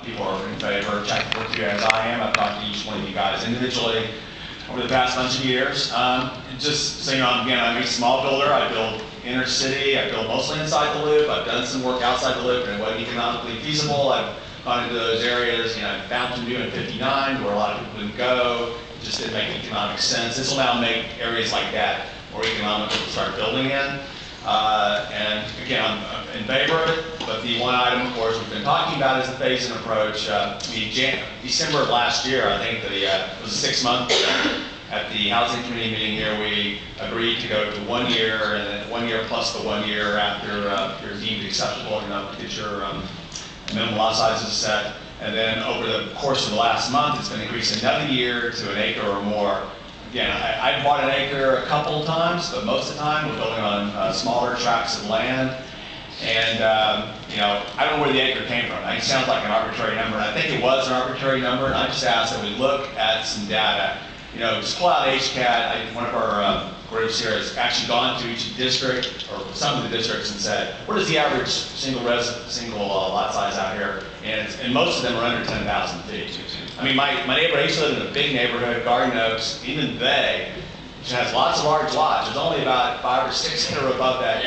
people are in favor, check with you as I am. I've talked to each one of you guys individually over the past bunch of years. And just so you know, again, I'm a small builder. I build inner city. I build mostly inside the loop. I've done some work outside the loop, and it wasn't economically feasible. I've gone into those areas, Fountain View and 59, where a lot of people didn't go. It just didn't make economic sense. This will now make areas like that more economical to start building in. And again, I'm in favor of it, but the one item, of course, we've been talking about is the phase-in approach. December of last year, I think it was a 6-month at the Housing Committee meeting here, we agreed to go to 1 year, and then 1 year plus the 1 year after you're deemed acceptable, get your minimum lot size is set. And then over the course of the last month, it's been increased another year to an acre or more. Again, I bought an acre a couple of times, but most of the time we're building on smaller tracts of land. And I don't know where the acre came from. It sounds like an arbitrary number, and I think it was an arbitrary number. And I just asked that we look at some data. Just pull out HCAT. One of our groups here has actually gone to each district or some of the districts and said, what is the average single lot size out here? And most of them are under 10,000 feet. I mean, my neighbor, I used to live in a big neighborhood, Garden Oaks. Even they, which has lots of large lots, there's only about 5 or 6 that are above that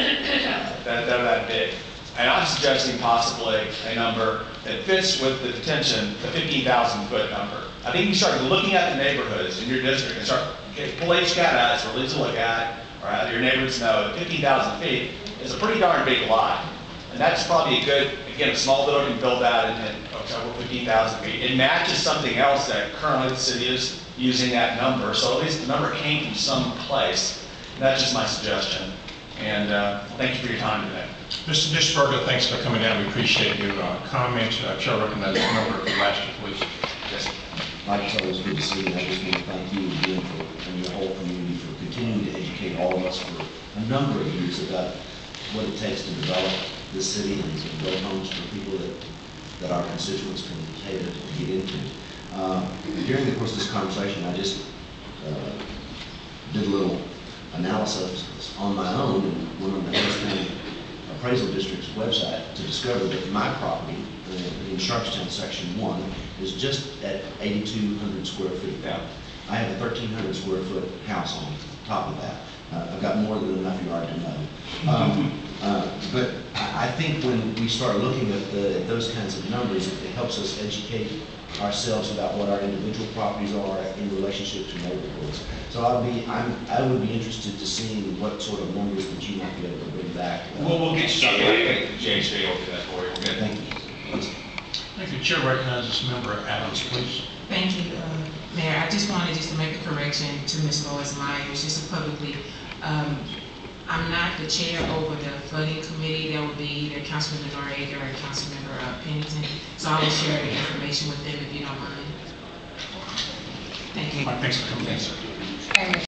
that big. And I'm suggesting possibly a number that fits with the detention, the 15,000 foot number. I think you start looking at the neighborhoods in your district and start, pull HCAT out, it's really to look at, or have your neighbors know that 15,000 feet is a pretty darn big lot. And that's probably a good, again, a small builder can build that in over 15,000 feet. It matches something else that currently the city is using that number, so at least the number came from some place. And that's just my suggestion. And thank you for your time today. Mr. Dishberger, thanks for coming down. We appreciate your comment. Chair recognizes the member for last year, please. Yes. Mike, it's always good to see you. I just want to thank you again and your whole community for continuing to educate all of us for a number of years about what it takes to develop this city and to build homes for people that our constituents can pay to get into. During the course of this conversation, I just did a little analysis on my own and went on the Harris County Appraisal District's website to discover that my property in Sharpstown Section 1 is just at 8,200 square feet. Yeah. I have a 1,300 square foot house on top of that. I've got more than enough yard to know. But I think when we start looking at those kinds of numbers, it helps us educate ourselves about what our individual properties are in relationship to neighborhoods. So I would be interested to see what sort of numbers that you might be able to bring back. We'll get you something. I think JHB will do that for you. Okay. Thank you. Thank you. Chair recognizes Member Adams, please. Thank you, Mayor. I just wanted to make a correction to Ms. Lois Myers, just to publicly. I'm not the chair over the flooding committee. That would be either Councilmember Noriega or Councilmember Pennington. So I will share the information with them if you don't mind. Thank you. Thanks for coming in, sir.